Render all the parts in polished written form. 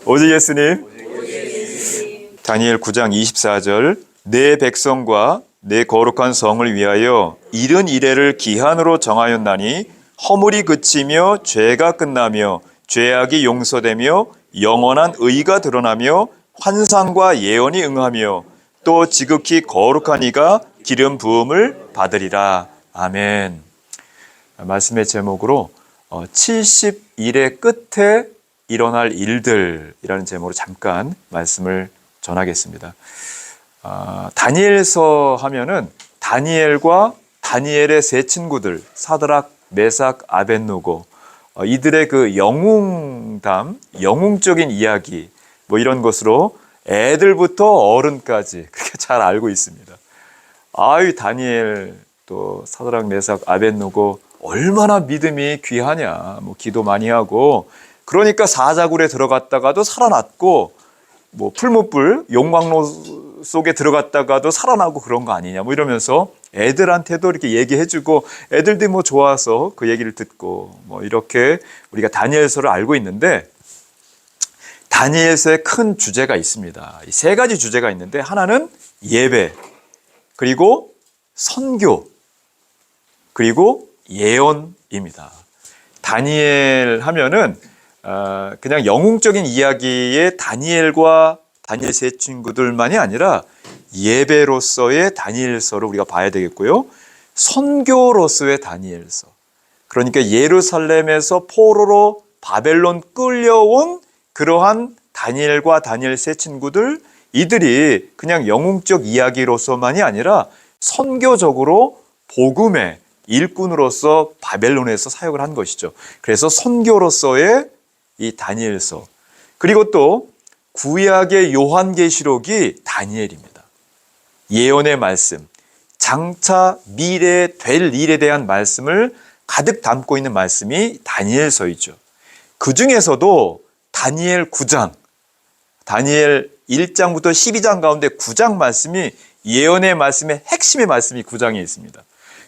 오직 예수님. 다니엘 9장 24절 내 백성과 내 거룩한 성을 위하여 이른 이래를 기한으로 정하였나니 허물이 그치며 죄가 끝나며 죄악이 용서되며 영원한 의가 드러나며 환상과 예언이 응하며 또 지극히 거룩한 이가 기름 부음을 받으리라. 아멘. 말씀의 제목으로 70일의 끝에 일어날 일들이라는 제목으로 잠깐 말씀을 전하겠습니다. 다니엘서 하면은 다니엘과 다니엘의 세 친구들 사드락, 메삭, 아벳느고 이들의 그 영웅담, 영웅적인 이야기 뭐 이런 것으로 애들부터 어른까지 그렇게 잘 알고 있습니다. 아유, 다니엘 또 사드락, 메삭, 아벳느고 얼마나 믿음이 귀하냐. 뭐 기도 많이 하고 그러니까 사자굴에 들어갔다가도 살아났고 뭐 풀무불 용광로 속에 들어갔다가도 살아나고 그런 거 아니냐 뭐 이러면서 애들한테도 이렇게 얘기해주고 애들도 뭐 좋아서 그 얘기를 듣고 뭐 이렇게 우리가 다니엘서를 알고 있는데 다니엘서에 큰 주제가 있습니다. 세 가지 주제가 있는데 하나는 예배, 그리고 선교, 그리고 예언입니다. 다니엘 하면은 그냥 영웅적인 이야기의 다니엘과 다니엘 세 친구들만이 아니라 예배로서의 다니엘서를 우리가 봐야 되겠고요. 선교로서의 다니엘서. 그러니까 예루살렘에서 포로로 바벨론 끌려온 그러한 다니엘과 다니엘 세 친구들, 이들이 그냥 영웅적 이야기로서만이 아니라 선교적으로 복음의 일꾼으로서 바벨론에서 사역을 한 것이죠. 그래서 선교로서의 이 다니엘서, 그리고 또 구약의 요한계시록이 다니엘입니다. 예언의 말씀, 장차 미래에 될 일에 대한 말씀을 가득 담고 있는 말씀이 다니엘서이죠. 그 중에서도 다니엘 9장, 다니엘 1장부터 12장 가운데 9장 말씀이 예언의 말씀의 핵심의 말씀이 9장에 있습니다.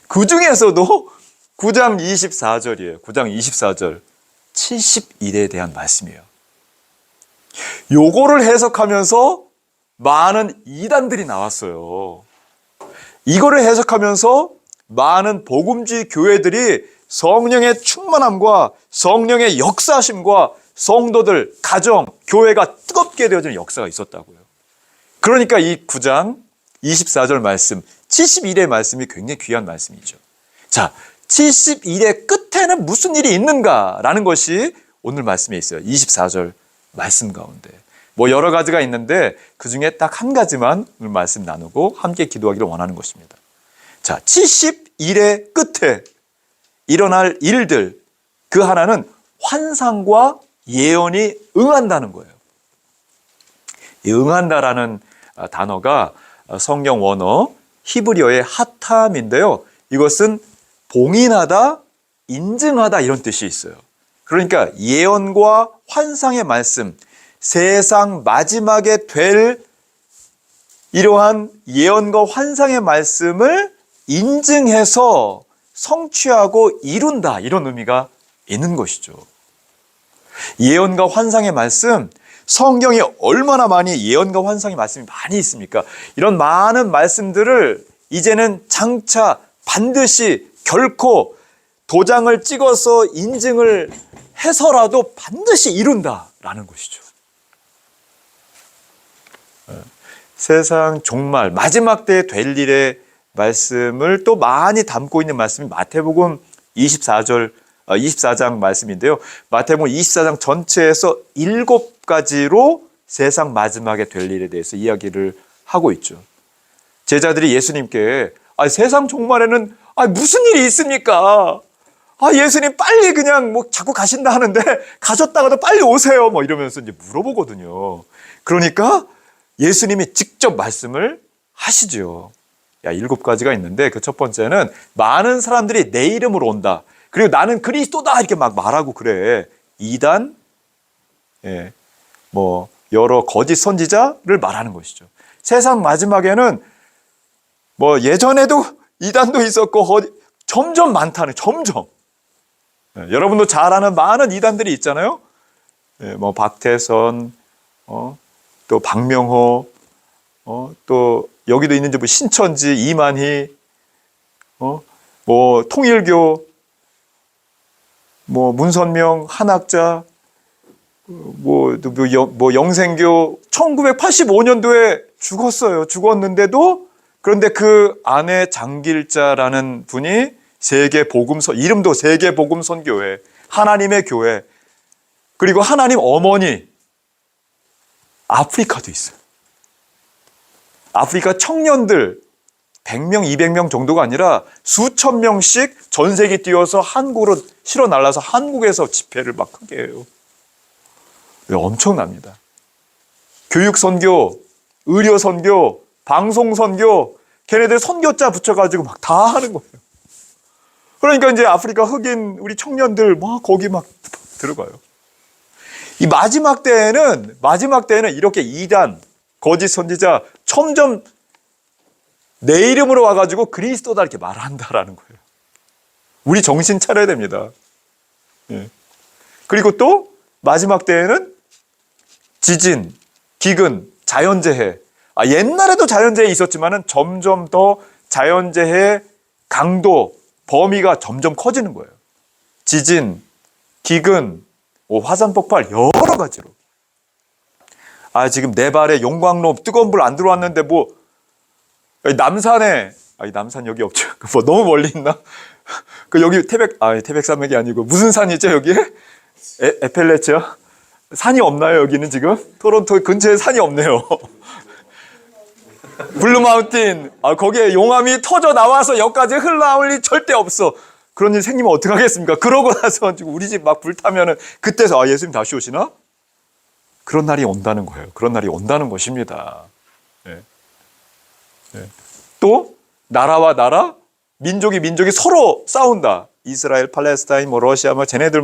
그 중에서도 9장 24절이에요. 9장 24절. 70일에 대한 말씀이에요. 요거를 해석하면서 많은 이단들이 나왔어요. 이거를 해석하면서 많은 복음주의 교회들이 성령의 충만함과 성령의 역사심과 성도들, 가정, 교회가 뜨겁게 되어지는 역사가 있었다고요. 그러니까 이 9장 24절 말씀, 70일의 말씀이 굉장히 귀한 말씀이죠. 자, 70일의 끝에는 무슨 일이 있는가라는 것이 오늘 말씀에 있어요. 24절 말씀 가운데. 뭐 여러 가지가 있는데 그 중에 딱 한 가지만 오늘 말씀 나누고 함께 기도하기를 원하는 것입니다. 자, 70일의 끝에 일어날 일들, 그 하나는 환상과 예언이 응한다는 거예요. 이 응한다라는 단어가 성경 원어 히브리어의 하탐인데요. 이것은 봉인하다, 인증하다 이런 뜻이 있어요. 그러니까 예언과 환상의 말씀, 세상 마지막에 될 이러한 예언과 환상의 말씀을 인증해서 성취하고 이룬다, 이런 의미가 있는 것이죠. 예언과 환상의 말씀, 성경에 얼마나 많이 예언과 환상의 말씀이 많이 있습니까? 이런 많은 말씀들을 이제는 장차 반드시 결코 도장을 찍어서 인증을 해서라도 반드시 이룬다라는 것이죠. 세상 종말, 마지막 때에 될 일의 말씀을 또 많이 담고 있는 말씀이 마태복음 24장 말씀인데요. 마태복음 24장 전체에서 7가지로 세상 마지막에 될 일에 대해서 이야기를 하고 있죠. 제자들이 예수님께 세상 종말에는 무슨 일이 있습니까? 예수님 빨리 그냥 뭐 자꾸 가신다 하는데 가셨다가도 빨리 오세요. 뭐 이러면서 이제 물어보거든요. 그러니까 예수님이 직접 말씀을 하시죠. 7가지가 있는데 그 첫 번째는 많은 사람들이 내 이름으로 온다. 그리고 나는 그리스도다 이렇게 막 말하고 그래. 이단, 뭐 여러 거짓 선지자를 말하는 것이죠. 세상 마지막에는 뭐 예전에도 이단도 있었고 점점 많다는, 점점. 여러분도 잘 아는 많은 이단들이 있잖아요. 뭐 박태선, 또 박명호, 또 여기도 있는지 뭐 신천지, 이만희, 뭐 통일교, 뭐 문선명, 한학자, 뭐 영생교 1985년도에 죽었어요. 죽었는데도 그런데 그 아내 장길자라는 분이 이름도 세계복음선교회, 하나님의 교회, 그리고 하나님 어머니, 아프리카도 있어요. 아프리카 청년들 100명, 200명 정도가 아니라 수천 명씩 전 세계 뛰어서 한국으로 실어 날라서 한국에서 집회를 막 크게 해요. 엄청납니다. 교육선교, 의료선교, 방송선교, 걔네들 선교자 붙여가지고 막 다 하는 거예요. 그러니까 이제 아프리카 흑인 우리 청년들 막 거기 막 들어가요. 이 마지막 때에는 이렇게 이단, 거짓 선지자 점점 내 이름으로 와가지고 그리스도다 이렇게 말한다라는 거예요. 우리 정신 차려야 됩니다. 예. 그리고 또 마지막 때에는 지진, 기근, 자연재해. 옛날에도 자연재해 있었지만은 점점 더 자연재해 강도, 범위가 점점 커지는 거예요. 지진, 기근, 화산 폭발 여러 가지로. 지금 내 발에 용광로 뜨거운 불 안 들어왔는데 뭐 남산에 남산 여기 없죠. 뭐 너무 멀리 있나? 그 여기 태백산맥이 아니고 무슨 산이죠 여기? 에펠레치아? 산이 없나요 여기는 지금? 토론토 근처에 산이 없네요. 블루마운틴. 거기에 용암이 터져 나와서 여기까지 흘러나올 일 절대 없어. 그런 일 생기면 어떡하겠습니까? 그러고 나서 우리 집 막 불타면은 그때서 예수님 다시 오시나? 그런 날이 온다는 거예요. 그런 날이 온다는 것입니다. 네. 네. 또 나라와 나라, 민족이 서로 싸운다. 이스라엘, 팔레스타인, 뭐 러시아, 뭐 쟤네들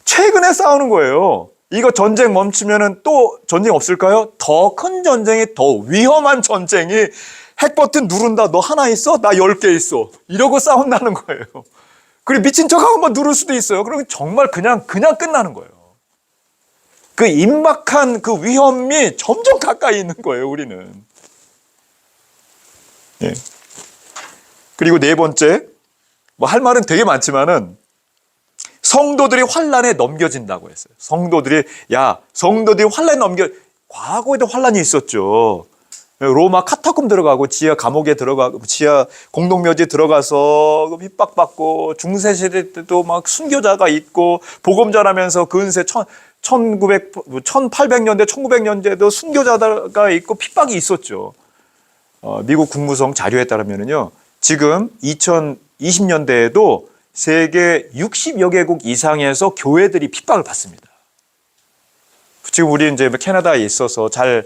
최근에 싸우는 거예요. 이거 전쟁 멈추면은 또 전쟁 없을까요? 더 큰 전쟁이, 더 위험한 전쟁이, 핵 버튼 누른다. 너 하나 있어? 나 10개 있어. 이러고 싸운다는 거예요. 그리고 미친 척하고 한번 누를 수도 있어요. 그러면 정말 그냥 끝나는 거예요. 그 임박한 그 위험이 점점 가까이 있는 거예요, 우리는. 예. 그리고 네 번째, 뭐 할 말은 되게 많지만은 성도들이 환란에 넘겨진다고 했어요. 성도들이 환란에 과거에도 환란이 있었죠. 로마 카타콤 들어가고 지하 감옥에 들어가고 지하 공동묘지에 들어가서 핍박받고 중세시대 때도 막 순교자가 있고 복음 전하면서 근세 1800년대 1900년대도 순교자가 있고 핍박이 있었죠. 미국 국무성 자료에 따르면요, 지금 2020년대에도 세계 60여 개국 이상에서 교회들이 핍박을 받습니다. 지금 우리 이제 캐나다에 있어서 잘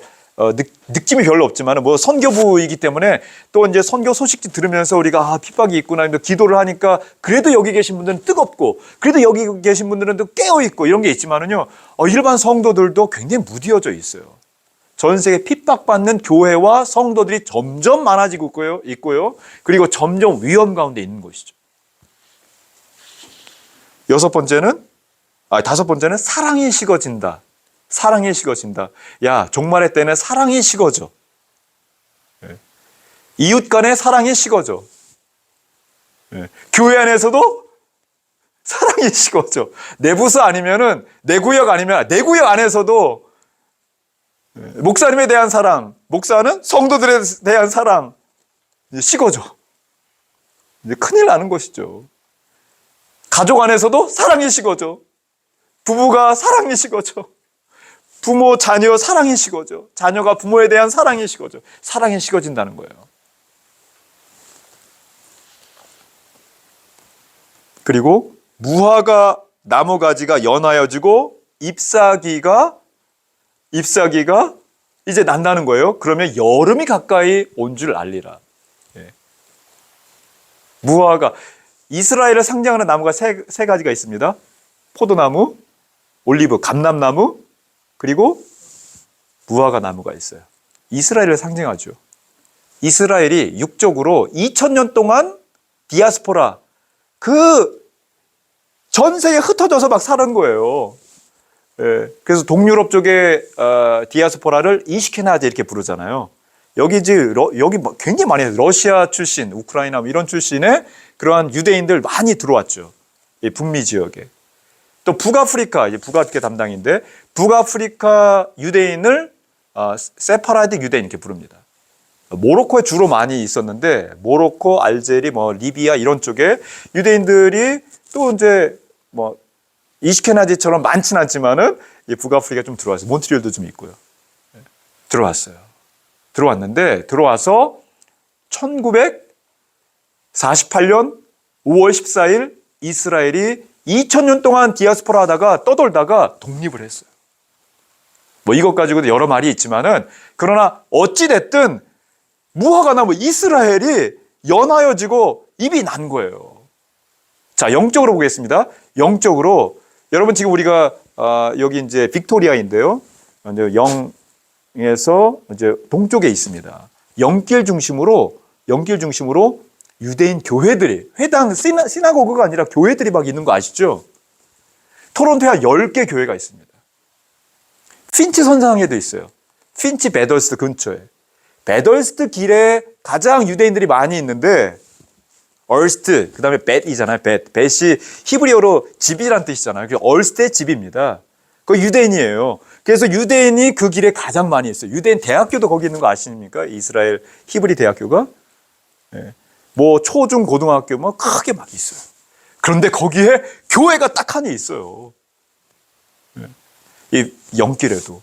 느낌이 별로 없지만 뭐 선교부이기 때문에 또 이제 선교 소식지 들으면서 우리가 핍박이 있구나 기도를 하니까 그래도 여기 계신 분들은 뜨겁고 그래도 여기 계신 분들은 또 깨어 있고 이런 게 있지만은요, 일반 성도들도 굉장히 무디어져 있어요. 전 세계 핍박받는 교회와 성도들이 점점 많아지고 있고요. 그리고 점점 위험 가운데 있는 것이죠. 다섯 번째는 사랑이 식어진다. 사랑이 식어진다. 종말의 때는 사랑이 식어져. 이웃 간의 사랑이 식어져. 교회 안에서도 사랑이 식어져. 내 부서 아니면은 내 구역 아니면 내 구역 안에서도 목사님에 대한 사랑, 목사는 성도들에 대한 사랑 식어져. 이제 큰일 나는 것이죠. 가족 안에서도 사랑이 식어져. 부부가 사랑이 식어져. 부모, 자녀 사랑이 식어져. 자녀가 부모에 대한 사랑이 식어져. 사랑이 식어진다는 거예요. 그리고 무화과 나무가지가 연하여지고 잎사귀가 이제 난다는 거예요. 그러면 여름이 가까이 온 줄 알리라. 무화과, 이스라엘을 상징하는 나무가 세 가지가 있습니다. 포도나무, 올리브, 감람나무, 그리고 무화과 나무가 있어요. 이스라엘을 상징하죠. 이스라엘이 육적으로 2000년 동안 디아스포라, 전 세계에 흩어져서 막 사는 거예요. 예, 그래서 동유럽 쪽의 디아스포라를 이시케나제 이렇게 부르잖아요. 여기 이제 여기 굉장히 많이 해요. 러시아 출신, 우크라이나 이런 출신의 그러한 유대인들 많이 들어왔죠. 이 북미 지역에. 또 북아프리카, 이제 북아프리카 담당인데 북아프리카 유대인을 세파라드 유대인 이렇게 부릅니다. 모로코에 주로 많이 있었는데 모로코, 알제리, 뭐 리비아 이런 쪽에 유대인들이 또 이제 뭐 이시케나지처럼 많진 않지만은 북아프리카 좀 들어왔어요. 몬트리올도 좀 있고요. 들어왔어요. 들어왔는데 들어와서 1948년 5월 14일 이스라엘이 2000년 동안 디아스포라 하다가 떠돌다가 독립을 했어요. 뭐 이것 가지고도 여러 말이 있지만은 그러나 어찌 됐든 무화과 나무 이스라엘이 연하여지고 입이 난 거예요. 자, 영적으로 보겠습니다. 영적으로 여러분 지금 우리가 여기 이제 빅토리아인데요. 이제 영에서 이제 동쪽에 있습니다. 영길 중심으로 유대인 교회들이 회당 시나고그가 아니라 교회들이 막 있는 거 아시죠? 토론토에 한 10개 교회가 있습니다. 핀치 선상에도 있어요. 핀치 베덜스트 근처에. 베덜스트 길에 가장 유대인들이 많이 있는데 얼스트, 그 다음에 벳이잖아요. 벳이 히브리어로 집이란 뜻이잖아요. 그래서 얼스트의 집입니다. 그 유대인이에요. 그래서 유대인이 그 길에 가장 많이 있어요. 유대인 대학교도 거기 있는 거 아십니까? 이스라엘 히브리 대학교가. 네. 뭐 초중 고등학교 뭐 크게 막 있어요. 그런데 거기에 교회가 딱 하나 있어요. 네. 이 영길에도.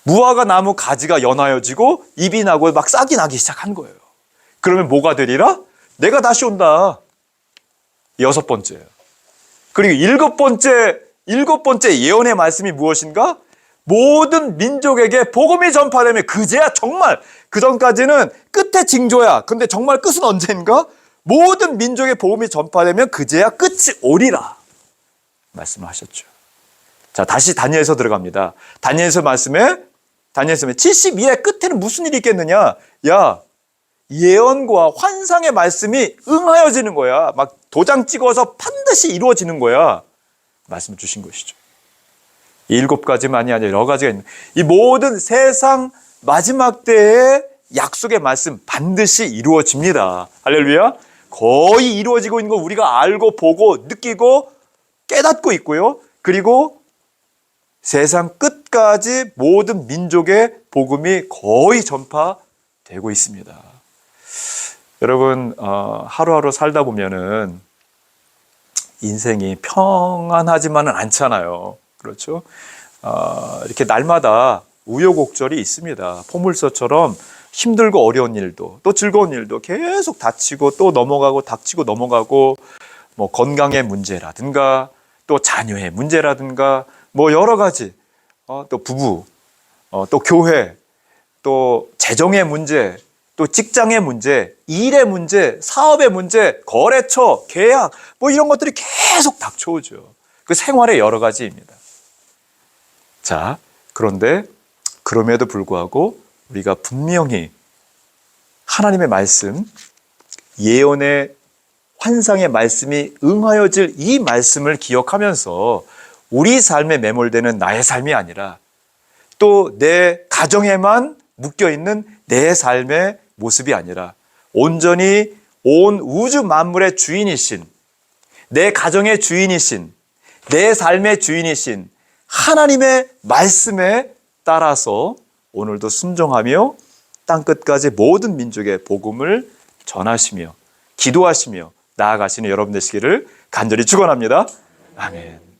무화과 나무 가지가 연하여지고 입이 나고 막 싹이 나기 시작한 거예요. 그러면 뭐가 되리라? 내가 다시 온다. 6번째예요. 그리고 일곱 번째 예언의 말씀이 무엇인가? 모든 민족에게 복음이 전파되면 그제야 정말, 그 전까지는 끝에 징조야. 근데 정말 끝은 언제인가? 모든 민족의 복음이 전파되면 그제야 끝이 오리라. 말씀을 하셨죠. 자, 다시 다니엘서 들어갑니다. 다니엘서 말씀에 72의 끝에는 무슨 일이 있겠느냐? 야, 예언과 환상의 말씀이 응하여지는 거야. 막 도장 찍어서 반드시 이루어지는 거야. 말씀을 주신 것이죠. 7가지만이 아니라 여러 가지가 있는 이 모든 세상 마지막 때의 약속의 말씀 반드시 이루어집니다. 할렐루야. 거의 이루어지고 있는 거 우리가 알고 보고 느끼고 깨닫고 있고요. 그리고 세상 끝까지 모든 민족의 복음이 거의 전파되고 있습니다. 여러분, 하루하루 살다 보면은 인생이 평안하지만은 않잖아요. 그렇죠? 이렇게 날마다 우여곡절이 있습니다. 포물서처럼 힘들고 어려운 일도 또 즐거운 일도 계속 닥치고 또 넘어가고 닥치고 넘어가고 뭐 건강의 문제라든가 또 자녀의 문제라든가 뭐 여러 가지 또 부부 또 교회 또 재정의 문제 또 직장의 문제 일의 문제 사업의 문제 거래처 계약 뭐 이런 것들이 계속 닥쳐오죠. 그 생활의 여러 가지입니다. 자, 그런데 그럼에도 불구하고 우리가 분명히 하나님의 말씀, 예언의 환상의 말씀이 응하여질 이 말씀을 기억하면서 우리 삶에 매몰되는 나의 삶이 아니라 또 내 가정에만 묶여있는 내 삶의 모습이 아니라 온전히 온 우주 만물의 주인이신, 내 가정의 주인이신, 내 삶의 주인이신 하나님의 말씀에 따라서 오늘도 순종하며 땅끝까지 모든 민족의 복음을 전하시며 기도하시며 나아가시는 여러분 되시기를 간절히 축원합니다. 아멘.